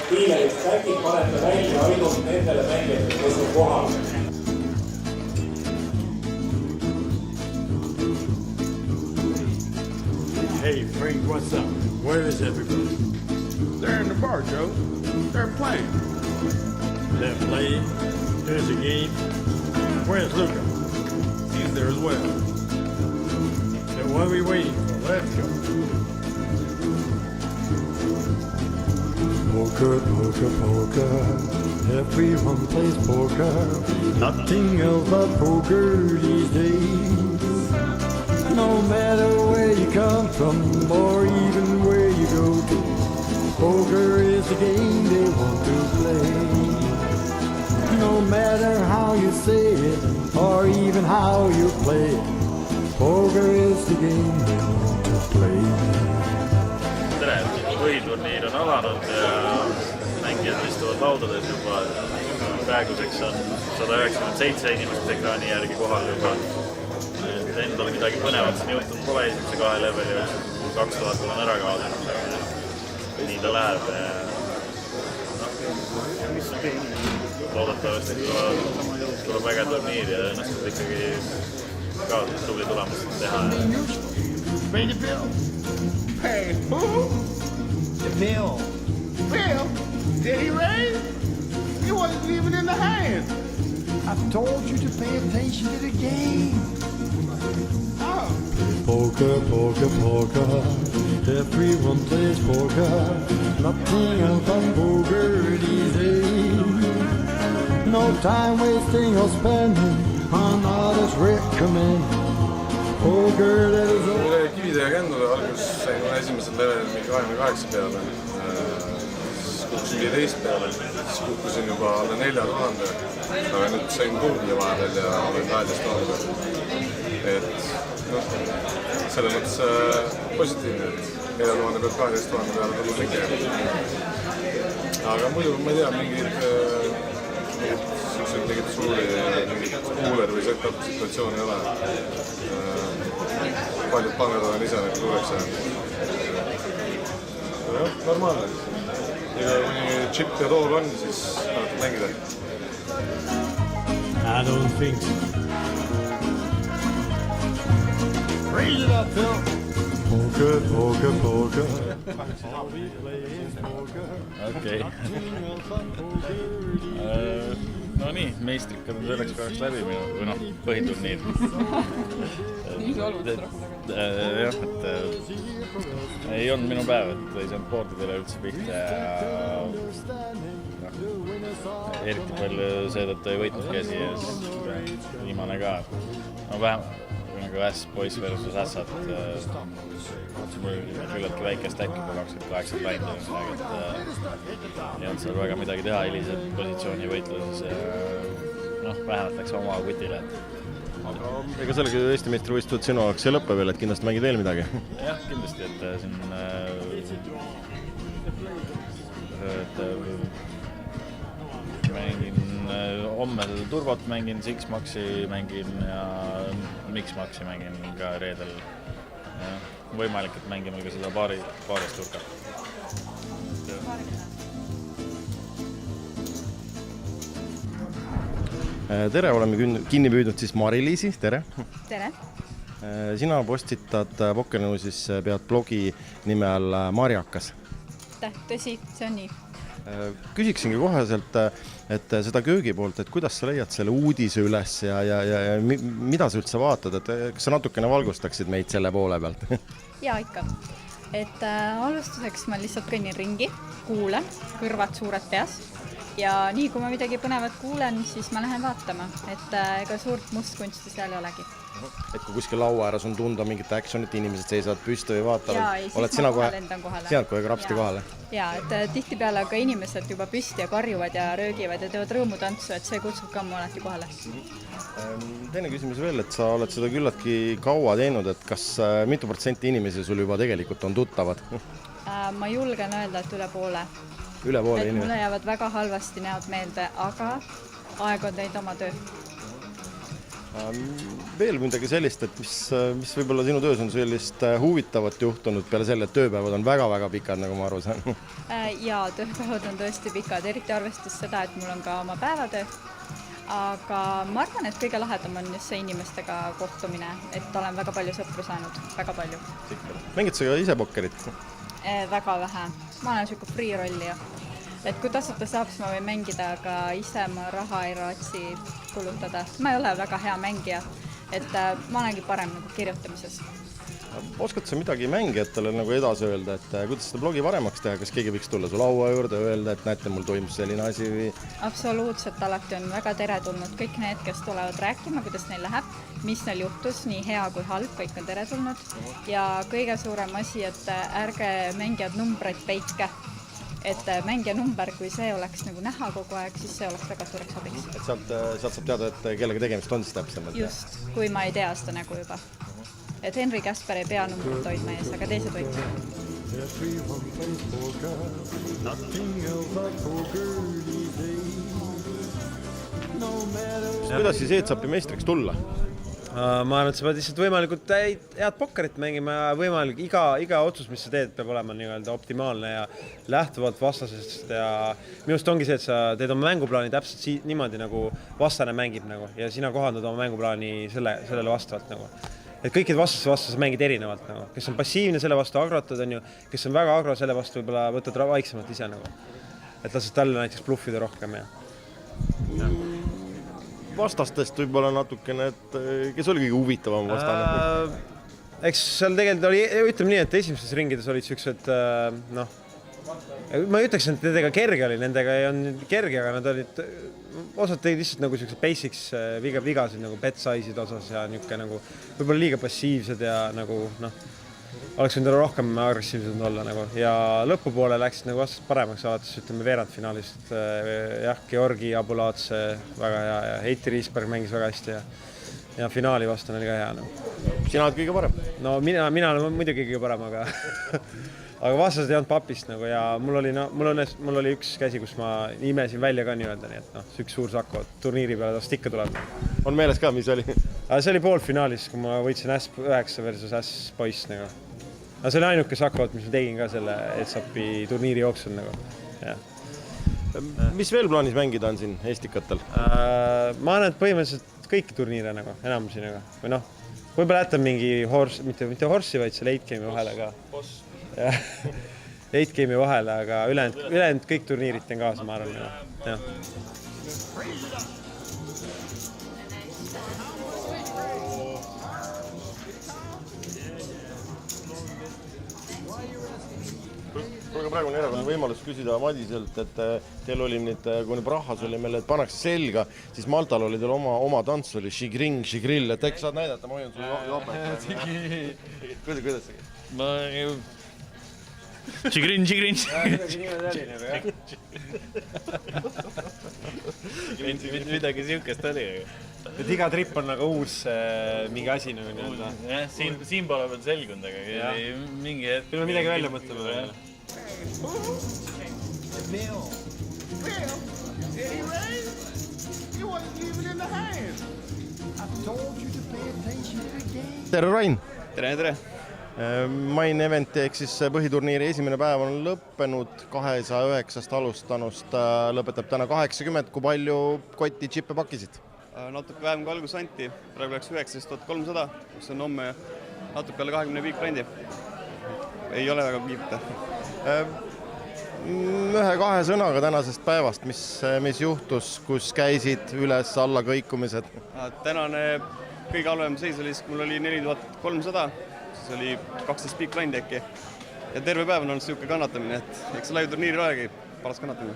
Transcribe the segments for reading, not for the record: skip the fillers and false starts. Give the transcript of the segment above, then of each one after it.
Piileid säkid panete välja ainult nendele mängijatele, kes on kohal. Hey Frank, what's up? Where is everybody? They're in the bar, Joe. They're playing. They're playing. There's a game. Where's Luca? He's there as well. So what are we waiting for? Let's go. Poker, poker, poker, everyone plays poker, nothing else but poker these days. No matter where you come from or even where you go to, poker is the game they want to play. No matter how you say it or even how you play it, poker is the game they want to play. Tere, põhiturniir on alanud ja mängijad istuvad laudades juba. Praeguseks on 197 inimest ekraani järgi kohal juba. Endal midagi põnevat siin juhtunud pole esimese 2 leveli, 2000 on ära kaadanud. Nii ta läheb. Loodetavasti tuleb väga turniir ja ennast ikkagi ka tubli tulemus teha. Pay the bill. Hey, who? The bill. Bill? Did he raise? He wasn't even in the hands. I told you to pay attention to the game. Oh. Poker, poker, poker, everyone plays poker, nothing else but poker these days. No time wasting or spending on others recommend. Poker, that is all. Kividega kändule algus sain esimesel levelil mingi 28 peale, siis kukkusin 15 peale, siis kukkusin juba alla 4000, aga nüüd sain tubli vahepeal ja olen 12 000. Et noh, selles mõttes positiivne, et 4000 pealt 12 000 peale tulnud ikka. Aga muidu ma ei tea, mingid suuri kuuler või setup situatsioon ei ole. Paljud pangad olen ise need kuuleks ja normaalne. Ja kui chip ja tool on, siis tahavad mängida. I don't think so. Raise it up, Phil. Poker, poker, poker. Okei. No nii, meistrikad on selleks korraks läbi või noh, põhiturniir. Nii see olud rahule. Jah, et ei olnud minu päev, et ei saanud boardidele üldse pihta ja eriti palju seetõttu ei võitnud käsi ja viimane ka. No vähemalt nagu S-poiss versus S-at küllaltki väikest äkki kui 28 lainda ei olnud seal väga midagi teha hilise positsiooni võitluses ja noh, vähemalt läks oma kutile. Aga ega sellega Eesti meistrivõistlused sinu jaoks ei lõppe veel, et kindlasti mängid veel midagi? Jah, kindlasti, et siin mängin homme turbot, mängin Six-Maxi, mängin ja Mix-Maxi mängin ka reedel. Võimalik, et mängime ka seda paarist turka. Tere, oleme kinni püüdnud siis Mari-Liisi, tere! Tere! Sina postitad Pokernewsis, pead blogi nime all Marjakas. Tõsi, see on nii. Küsiksingi koheselt, et seda köögi poolt, et kuidas sa leiad selle uudise üles ja mida sa üldse vaatad, et kas sa natukene valgustaksid meid selle poole pealt? Jaa, ikka. Et alustuseks ma lihtsalt kõnnin ringi, kuulen, kõrvad suured peas ja nii kui ma midagi põnevat kuulen, siis ma lähen vaatama, et ega suurt mustkunsti seal ei olegi. Et kui kuskil laua ääres on tunda mingit actionit, inimesed seisavad püsti või vaatavad, oled sina kohe sealt kohe krapsti kohale? Jaa, et tihtipeale ka inimesed juba püsti ja karjuvad ja röögivad ja teevad rõõmutantsu, et see kutsub ka mu alati kohale. Teine küsimus veel, et sa oled seda küllaltki kaua teinud, et kas mitu protsenti inimesi sul juba tegelikult on tuttavad? Ma julgen öelda, et üle poole. Üle poole inimesi? Mulle inimesi? jäävad väga halvasti näod meelde, aga aeg on teinud oma töö. Veel midagi sellist, et mis võib-olla sinu töös on sellist huvitavat juhtunud peale selle, et tööpäevad on väga-väga pikad, nagu ma aru saan? Jaa, tööpäevad on tõesti pikad, eriti arvestades seda, et mul on ka oma päevatöö. Aga ma arvan, et kõige lahedam on just see inimestega kohtumine, et olen väga palju sõpru saanud, väga palju. Mängid sa ka ise pokkerit? Väga vähe. Ma olen selline free-rollija. Et kui tasuta saab, siis ma võin mängida, aga ise ma raha ei raatsi kulutada. Ma ei ole väga hea mängija, et ma olengi parem nagu kirjutamises. Oskad sa midagi mängijatele nagu edasi öelda, et kuidas seda blogi paremaks teha, kas keegi võiks tulla su laua juurde ja öelda, et näete, mul toimus selline asi või? Absoluutselt, alati on väga teretulnud kõik need, kes tulevad rääkima, kuidas neil läheb, mis neil juhtus, nii hea kui halb, kõik on teretulnud. Ja kõige suurem asi, et ärge mängijad numbreid peitke. Et mängija number, kui see oleks nagu näha kogu aeg, siis see oleks väga suureks abiks. Et sealt saab teada, et kellega tegemist on siis täpsemalt? Just, kui ma ei tea seda nägu juba. Et Henri Käsper ei pea numbrit hoidma ees, aga teised hoidma. Kuidas siis ETSAP-i meistriks tulla? Ma arvan, et sa pead lihtsalt võimalikult head pokkerit mängima ja võimalik iga otsus, mis sa teed, peab olema nii-öelda optimaalne ja lähtuvalt vastasest ja minust ongi see, et sa teed oma mänguplaani täpselt niimoodi, nagu vastane mängib nagu, ja sina kohandad oma mänguplaani sellele vastavalt nagu. Et kõikid vastu mängid erinevalt nagu. Kes on passiivne, selle vastu agrotad on ju, kes on väga agro, selle vastu võib-olla võtad vaiksemalt ise nagu. Et lased talle näiteks bluffida rohkem ja. Vastastest võib-olla natukene, et kes oli kõige huvitavam vastane? Eks seal tegelikult oli, ütleme nii, et esimeses ringides olid sellised, noh, ma ei ütleks, et nendega kerge oli, nendega ei olnud kerge, aga nad olid, osad tegid lihtsalt nagu sellised basics vigasid nagu bet size'id osas ja niisugune nagu võib-olla liiga passiivsed ja nagu, noh, oleks võinud rohkem agressiivsed olla nagu ja lõpupoole läksid nagu vastast paremaks alates, ütleme, veerandfinaalist. Jah, Georgi Abulaatse väga hea ja Heiti Riisberg mängis väga hästi ja finaali vastan oli ka hea nagu. Sina oled kõige parem? No mina olen muidugi kõige parem, aga aga vastased ei olnud papist nagu ja mul oli üks käsi, kus ma imesin välja ka nii-öelda, nii et noh, üks suur sako turniiri peale tast ikka tuleb. On meeles ka, mis oli? See oli poolfinaalis, kui ma võitsin S9 versus S-poiss nagu. Aga see oli ainuke sakot, mis ma tegin ka selle ETSAP-i turniiri jooksul nagu. Ja. Mis veel plaanis mängida on siin Eestikatel? Ma arvan, et põhimõtteliselt kõiki turniire nagu, enamusi nagu. Või noh, võib-olla jätan mingi mitte horssi, vaid see late game'i vahele ka. Late game'i vahele, aga ülejäänud kõik turniirid teen kaasa, ma arvan. Ja. Praegu on erakonna võimalus küsida Madiselt, et teil oli nüüd, kui nüüd Prahas oli meile, et pannakse selga, siis Maltal oli teil oma tants, oli Šigring, Šigril, et äkki saad näidata, ma hoian sul jopet. Kuidas see? Ma ju... Šigrin. Midagi siukest oli. Et iga trip on nagu uus mingi asi nagu nii-öelda. Jah, siin pole veel selgunud, aga mingi hetk... Peame midagi välja mõtlema veel. Bill, did he raise? You wasn't leaving in the hands. I told you to pay attention to the game. Tere, Rain! Tere! Main eventi ehk siis põhiturniiri esimene päev on lõppenud 209 alustanust, lõpetab täna 80, kui palju kotti džippe pakkisid? Natuke vähem kui algus anti, praegu läks 19,300, kus on homme natuke alla 25 grandi. Ei ole väga kiirte. Ühe-kahe sõnaga tänasest päevast, mis juhtus, kus käisid üles-alla kõikumised? Tänane kõige halvem seis oli, mul oli 4300, siis oli 12 big blind äkki. Ja terve päev on olnud selline kannatamine, et eks live turniiri olegi paras kannatamine,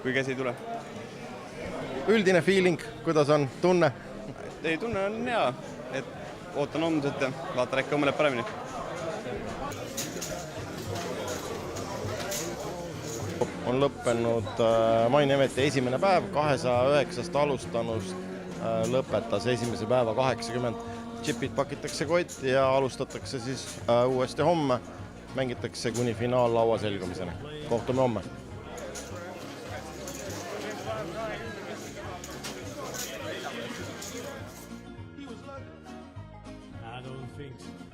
kui käsi ei tule. üldine feeling, kuidas on tunne? Ei, tunne on hea, et ootan homset ja vaatan äkki homme läheb paremini. On lõppenud Mainemeti esimene päev, 209 alustanust lõpetas esimese päeva 80. Chipid pakitakse kotti ja alustatakse siis uuesti homme. Mängitakse kuni finaallaua selgumiseni. Kohtume homme. I don't think so.